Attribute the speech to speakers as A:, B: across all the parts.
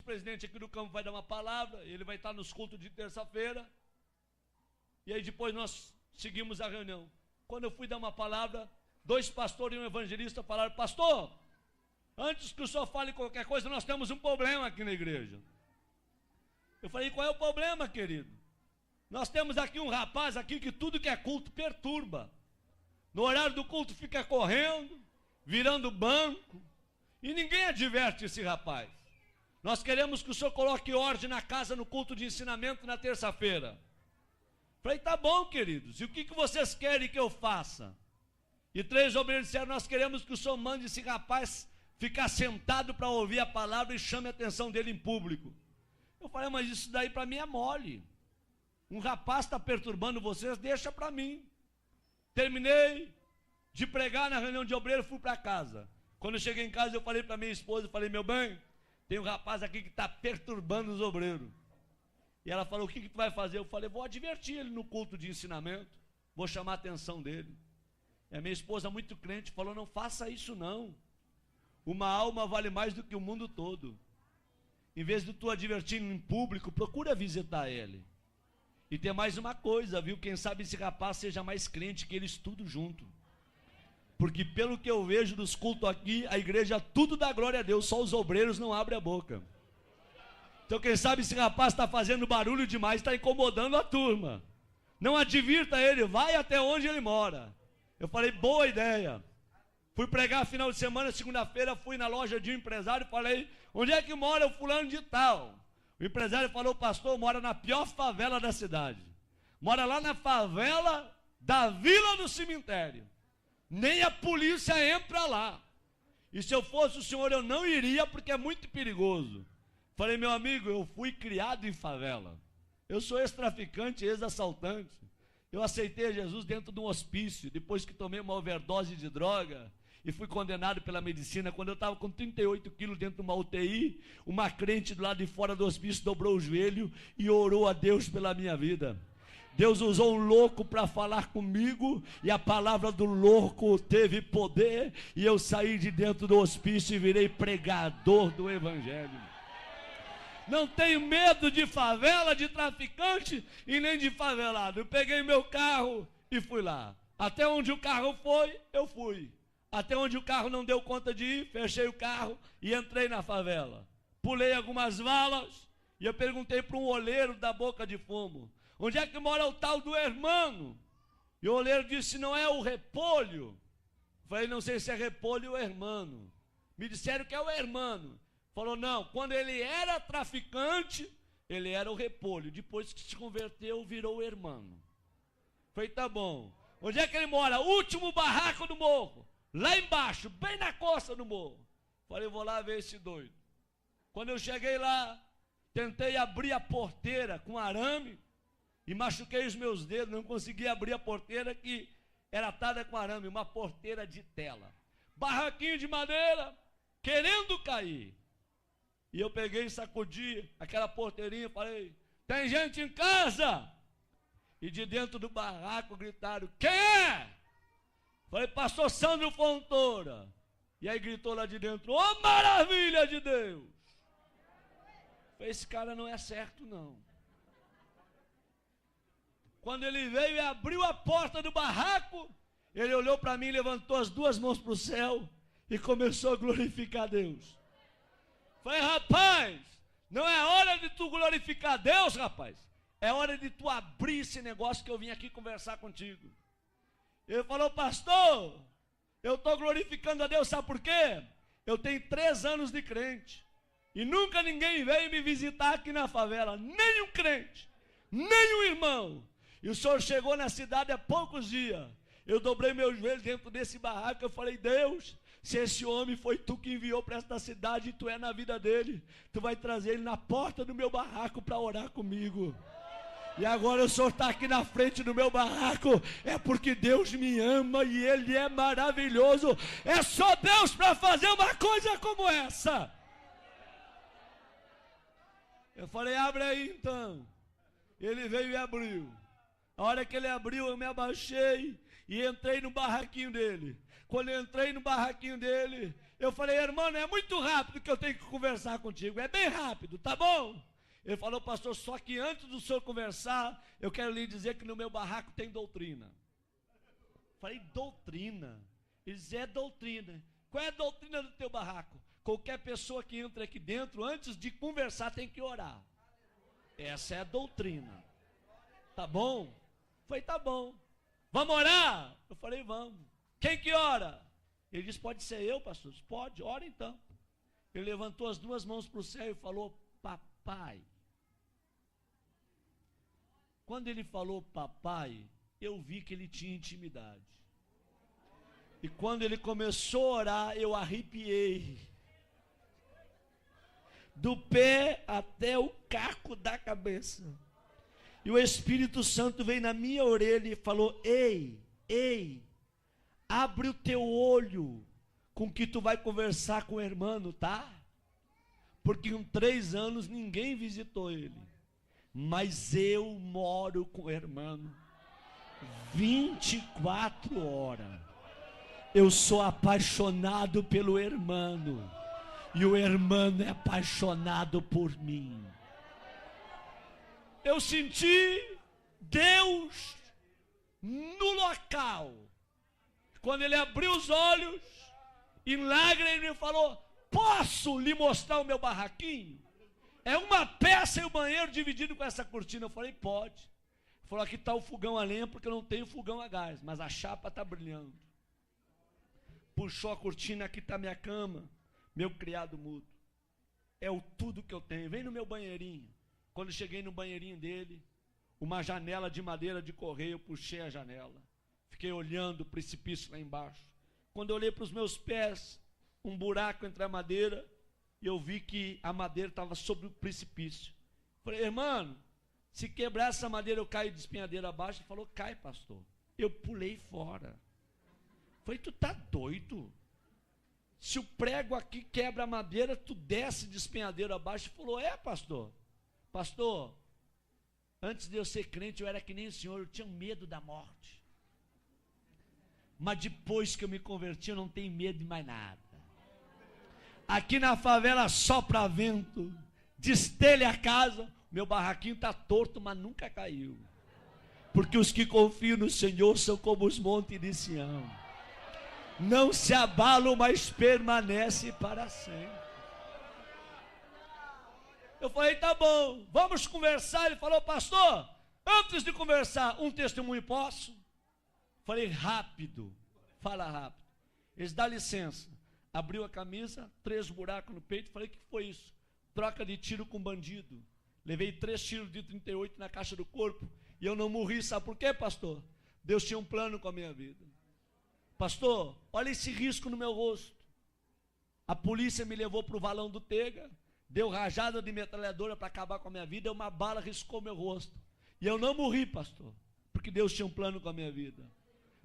A: presidente aqui do campo vai dar uma palavra, ele vai estar nos cultos de terça-feira, e aí depois nós seguimos a reunião. Quando eu fui dar uma palavra, 2 pastores e um evangelista falaram: pastor, antes que o senhor fale qualquer coisa, nós temos um problema aqui na igreja. Eu falei: qual é o problema, querido? Nós temos aqui um rapaz aqui que tudo que é culto perturba. No horário do culto fica correndo, virando banco, e ninguém adverte esse rapaz. Nós queremos que o senhor coloque ordem na casa no culto de ensinamento na terça-feira. Falei: tá bom, queridos, e o que vocês querem que eu faça? E 3 obreiros disseram: nós queremos que o senhor mande esse rapaz ficar sentado para ouvir a palavra e chame a atenção dele em público. Eu falei: mas isso daí para mim é mole. Um rapaz está perturbando vocês, deixa para mim. Terminei de pregar na reunião de obreiro, fui para casa. Quando eu cheguei em casa, eu falei para minha esposa, eu falei: meu bem, tem um rapaz aqui que está perturbando os obreiros. E ela falou: o que tu vai fazer? Eu falei: vou advertir ele no culto de ensinamento, vou chamar a atenção dele. E a minha esposa, muito crente, falou: não faça isso não. Uma alma vale mais do que o mundo todo. Em vez de tu advertir em público, procura visitar ele. E tem mais uma coisa, viu? Quem sabe esse rapaz seja mais crente que eles tudo junto. Porque pelo que eu vejo dos cultos aqui, a igreja tudo dá glória a Deus, só os obreiros não abrem a boca. Então quem sabe esse rapaz está fazendo barulho demais, está incomodando a turma. Não advirta ele, vai até onde ele mora. Eu falei: boa ideia. Fui pregar final de semana, segunda-feira, fui na loja de um empresário e falei: onde é que mora o fulano de tal? O empresário falou: pastor, mora na pior favela da cidade. Mora lá na favela da Vila do Cemitério. Nem a polícia entra lá. E se eu fosse o senhor, eu não iria, porque é muito perigoso. Falei: meu amigo, eu fui criado em favela. Eu sou ex-traficante, ex-assaltante. Eu aceitei Jesus dentro de um hospício, depois que tomei uma overdose de droga e fui condenado pela medicina. Quando eu estava com 38 quilos dentro de uma UTI, uma crente do lado de fora do hospício dobrou o joelho e orou a Deus pela minha vida. Deus usou um louco para falar comigo, e a palavra do louco teve poder, e eu saí de dentro do hospício e virei pregador do evangelho. Não tenho medo de favela, de traficante e nem de favelado. Eu peguei meu carro e fui lá. Até onde o carro foi, eu fui. Até onde o carro não deu conta de ir, fechei o carro e entrei na favela. Pulei algumas valas e eu perguntei para um oleiro da Boca de Fumo: onde é que mora o tal do hermano? E o oleiro disse: não é o Repolho? Falei: não sei se é Repolho ou hermano. Me disseram que é o hermano. Falou: não, quando ele era traficante, ele era o Repolho. Depois que se converteu, virou o hermano. Falei: tá bom. Onde é que ele mora? Último barraco do morro. Lá embaixo, bem na costa do morro. Falei: vou lá ver esse doido. Quando eu cheguei lá, tentei abrir a porteira com arame e machuquei os meus dedos. Não consegui abrir a porteira, que era atada com arame, uma porteira de tela. Barraquinho de madeira, querendo cair. E eu peguei e sacudi aquela porteirinha e falei: tem gente em casa? E de dentro do barraco gritaram: quem é? Falei: pastor Sandro Fontoura. E aí gritou lá de dentro: ô maravilha de Deus! Falei: esse cara não é certo não. Quando ele veio e abriu a porta do barraco, ele olhou para mim, levantou as 2 mãos para o céu e começou a glorificar a Deus. Falei: rapaz, não é hora de tu glorificar Deus, rapaz. É hora de tu abrir esse negócio que eu vim aqui conversar contigo. Ele falou: pastor, eu estou glorificando a Deus, sabe por quê? Eu tenho 3 anos de crente e nunca ninguém veio me visitar aqui na favela, nem um crente, nem um irmão. E o senhor chegou na cidade há poucos dias. Eu dobrei meus joelhos dentro desse barraco. Eu falei: Deus, se esse homem foi tu que enviou para esta cidade e tu é na vida dele, tu vai trazer ele na porta do meu barraco para orar comigo. E agora o senhor está aqui na frente do meu barraco, é porque Deus me ama e Ele é maravilhoso. É só Deus para fazer uma coisa como essa. Eu falei: abre aí então. Ele veio e abriu. A hora que ele abriu, eu me abaixei e entrei no barraquinho dele. Quando eu entrei no barraquinho dele, Eu falei, irmão, é muito rápido que eu tenho que conversar contigo. É bem rápido, tá bom? Ele falou, pastor, só que antes do senhor conversar, eu quero lhe dizer que no meu barraco tem doutrina. Falei, doutrina? Ele disse, é doutrina. Qual é a doutrina do teu barraco? Qualquer pessoa que entra aqui dentro, antes de conversar, tem que orar. Essa é a doutrina. Tá bom? Falei, tá bom. Vamos orar? Eu falei, vamos. Quem que ora? Ele disse, pode ser eu, pastor? Pode, ora então. Ele levantou as duas mãos para o céu e falou, papai. Quando ele falou papai, eu vi que ele tinha intimidade. E quando ele começou a orar, eu arrepiei. Do pé até o caco da cabeça. E o Espírito Santo veio na minha orelha e falou, ei, abre o teu olho com que tu vai conversar com o irmão, tá? Porque em 3 anos ninguém visitou ele. Mas eu moro com o irmão 24 horas. Eu sou apaixonado pelo irmão. E o irmão é apaixonado por mim. Eu senti Deus no local. Quando ele abriu os olhos, em lágrimas, ele me falou, posso lhe mostrar o meu barraquinho? É uma peça e o banheiro dividido com essa cortina. Eu falei, pode. Ele falou, aqui está o fogão a lenha, porque eu não tenho fogão a gás, mas a chapa está brilhando. Puxou a cortina, aqui está minha cama, meu criado mudo. É o tudo que eu tenho. Vem no meu banheirinho. Quando cheguei no banheirinho dele, uma janela de madeira de correio, eu puxei a janela. Fiquei olhando o precipício lá embaixo. Quando eu olhei para os meus pés, um buraco entre a madeira, e eu vi que a madeira estava sobre o precipício. Falei, irmão, se quebrar essa madeira eu caio de espinhadeira abaixo. Ele falou, cai, pastor. Eu pulei fora. Falei, tu tá doido? Se o prego aqui quebra a madeira, tu desce de espinhadeira abaixo. Ele falou, é, pastor. Pastor, antes de eu ser crente, eu era que nem o senhor, eu tinha medo da morte. Mas depois que eu me converti, eu não tenho medo de mais nada. Aqui na favela sopra vento, destelha a casa, meu barraquinho está torto, mas nunca caiu. Porque os que confiam no Senhor são como os montes de Sião. Não se abalam, mas permanecem para sempre. Eu falei, tá bom, vamos conversar. Ele falou, pastor, antes de conversar, um testemunho posso? Falei, rápido, fala rápido. Eles dão licença. Abriu a camisa, 3 buracos no peito. Falei, o que foi isso? Troca de tiro com bandido. Levei 3 tiros de 38 na caixa do corpo. E eu não morri, sabe por quê, pastor? Deus tinha um plano com a minha vida. Pastor, olha esse risco no meu rosto. A polícia me levou para o valão do Tega. Deu rajada de metralhadora para acabar com a minha vida. E uma bala riscou meu rosto. E eu não morri, pastor. Porque Deus tinha um plano com a minha vida.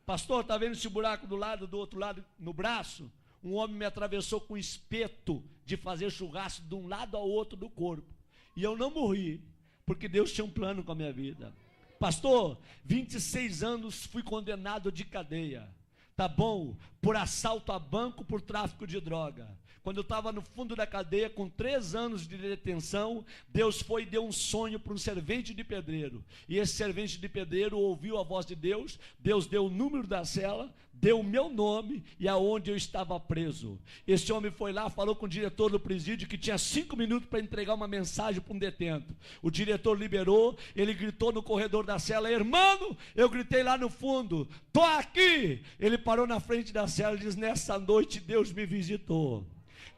A: Pastor, está vendo esse buraco do outro lado, no braço? Um homem me atravessou com espeto de fazer churrasco de um lado ao outro do corpo. E eu não morri, porque Deus tinha um plano com a minha vida. Pastor, 26 anos fui condenado de cadeia. Tá bom? Por assalto a banco, por tráfico de droga. Quando eu estava no fundo da cadeia, com 3 anos de detenção, Deus foi e deu um sonho para um servente de pedreiro. E esse servente de pedreiro ouviu a voz de Deus. Deus deu o número da cela, deu o meu nome e aonde eu estava preso. Esse homem foi lá, falou com o diretor do presídio que tinha 5 minutos para entregar uma mensagem para um detento. O diretor liberou, ele gritou no corredor da cela, irmão, eu gritei lá no fundo, tô aqui. Ele parou na frente da cela e diz, nessa noite Deus me visitou.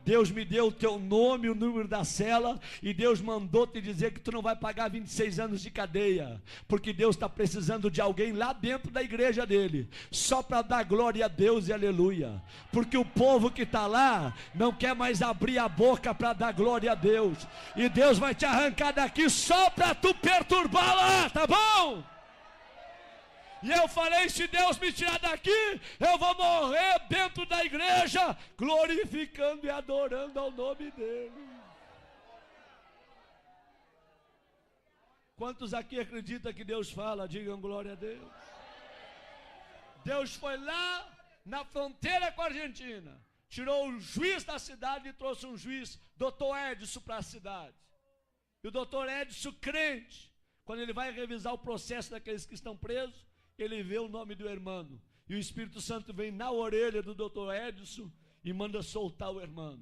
A: Deus me deu o teu nome, o número da cela, e Deus mandou te dizer que tu não vai pagar 26 anos de cadeia, porque Deus está precisando de alguém lá dentro da igreja dele, só para dar glória a Deus e aleluia, porque o povo que está lá, não quer mais abrir a boca para dar glória a Deus, e Deus vai te arrancar daqui só para tu perturbar lá, tá bom? E eu falei, se Deus me tirar daqui, eu vou morrer dentro da igreja, glorificando e adorando ao nome dele. Quantos aqui acreditam que Deus fala? Digam glória a Deus. Deus foi lá na fronteira com a Argentina, tirou o juiz da cidade e trouxe um juiz, doutor Edson, para a cidade. E o doutor Edson, crente, quando ele vai revisar o processo daqueles que estão presos, ele vê o nome do irmão. E o Espírito Santo vem na orelha do doutor Edson e manda soltar o irmão.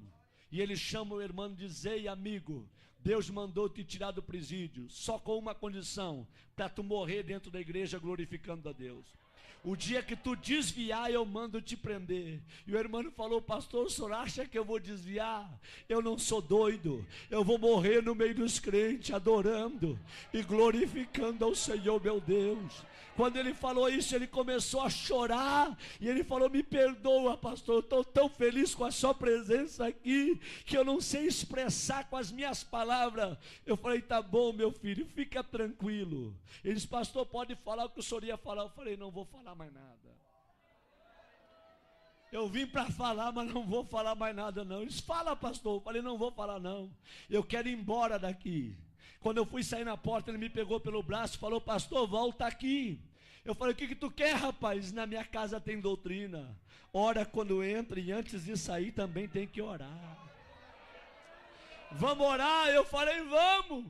A: E ele chama o irmão e diz: ei, amigo, Deus mandou te tirar do presídio, só com uma condição, para tu morrer dentro da igreja glorificando a Deus. O dia que tu desviar, eu mando te prender. E o irmão falou: pastor, o senhor acha que eu vou desviar? Eu não sou doido, eu vou morrer no meio dos crentes, adorando e glorificando ao Senhor meu Deus. Quando ele falou isso, ele começou a chorar, e ele falou: me perdoa, pastor, eu estou tão feliz com a sua presença aqui, que eu não sei expressar com as minhas palavras. Eu falei: tá bom, meu filho, fica tranquilo. Ele disse: pastor, pode falar o que o senhor ia falar. Eu falei: não vou falar mais nada. Eu vim para falar, mas não vou falar mais nada não. Ele disse: fala, pastor. Eu falei: não vou falar não, eu quero ir embora daqui. Quando eu fui sair na porta, ele me pegou pelo braço e falou: pastor, volta aqui. Eu falei: o que tu quer, rapaz? Na minha casa tem doutrina, ora quando entra, e antes de sair também tem que orar. Vamos orar? Eu falei: vamos.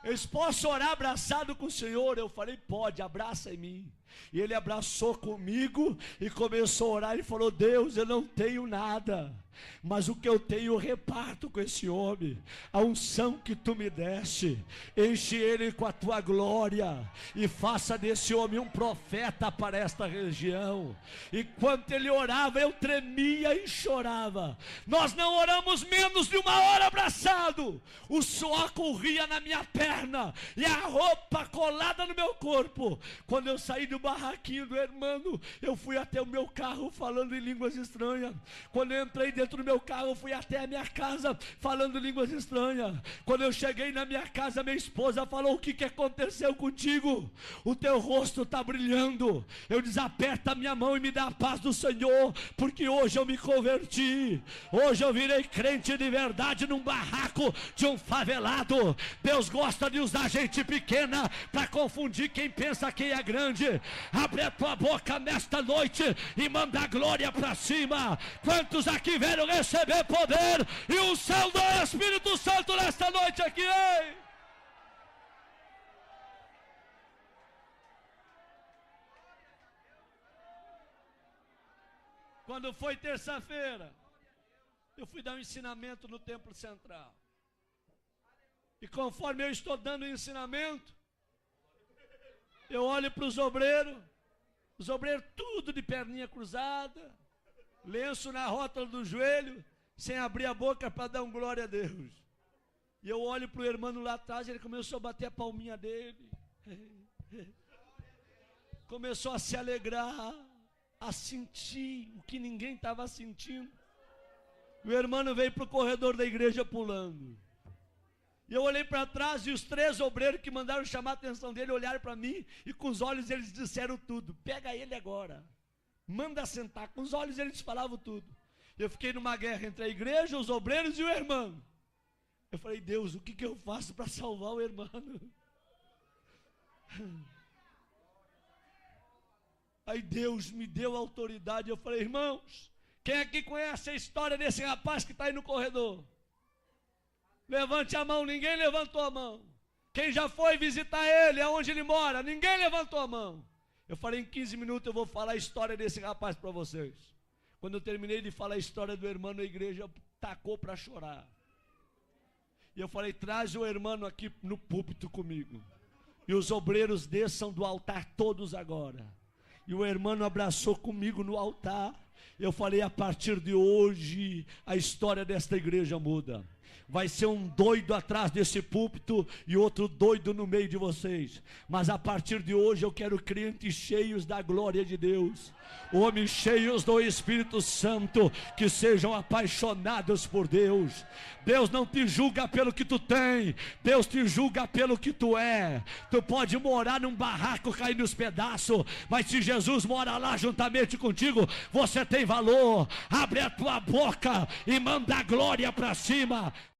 A: Eu disse: posso orar abraçado com o Senhor? Eu falei: pode, abraça em mim. E ele abraçou comigo e começou a orar e falou: Deus, eu não tenho nada, mas o que eu tenho eu reparto com esse homem. A unção que tu me deste, enche ele com a tua glória e faça desse homem um profeta para esta região. Enquanto ele orava, eu tremia e chorava. Nós não oramos menos de uma hora abraçado. O suor corria na minha perna e a roupa colada no meu corpo. Quando eu saí do barraquinho do irmão, eu fui até o meu carro falando em línguas estranhas. Quando eu entrei dentro do meu carro, eu fui até a minha casa falando línguas estranhas. Quando eu cheguei na minha casa, minha esposa falou: o que aconteceu contigo? O teu rosto está brilhando. Eu disse: aperta a minha mão e me dá a paz do Senhor, porque hoje eu me converti. Hoje eu virei crente de verdade num barraco de um favelado. Deus gosta de usar gente pequena para confundir quem pensa que é grande. Abre a tua boca nesta noite e manda a glória para cima. Quantos aqui vieram receber poder e o céu do Espírito Santo nesta noite aqui, hein? Quando foi terça-feira, eu fui dar um ensinamento no Templo Central. E conforme eu estou dando o ensinamento, eu olho para os obreiros tudo de perninha cruzada, lenço na rótula do joelho, sem abrir a boca para dar um glória a Deus. E eu olho para o irmão lá atrás, ele começou a bater a palminha dele, começou a se alegrar, a sentir o que ninguém estava sentindo. O irmão veio para o corredor da igreja pulando. E eu olhei para trás e os 3 obreiros que mandaram chamar a atenção dele olharam para mim e com os olhos eles disseram tudo: pega ele agora, manda sentar. Com os olhos eles falavam tudo. Eu fiquei numa guerra entre a igreja, os obreiros e o irmão. Eu falei: Deus, o que eu faço para salvar o irmão? Aí Deus me deu autoridade. Eu falei: irmãos, quem aqui conhece a história desse rapaz que está aí no corredor? Levante a mão. Ninguém levantou a mão. Quem já foi visitar ele, aonde ele mora? Ninguém levantou a mão. Eu falei: em 15 minutos eu vou falar a história desse rapaz para vocês. Quando eu terminei de falar a história do irmão, a igreja tacou para chorar. E eu falei: traz o irmão aqui no púlpito comigo. E os obreiros desçam do altar todos agora. E o irmão abraçou comigo no altar. Eu falei: a partir de hoje a história desta igreja muda. Vai ser um doido atrás desse púlpito e outro doido no meio de vocês. Mas a partir de hoje eu quero crentes cheios da glória de Deus, homens cheios do Espírito Santo, que sejam apaixonados por Deus. Deus não te julga pelo que tu tem, Deus te julga pelo que tu é. Tu pode morar num barraco, cair nos pedaços, mas se Jesus mora lá juntamente contigo, você tem valor. Abre a tua boca e manda a glória para cima.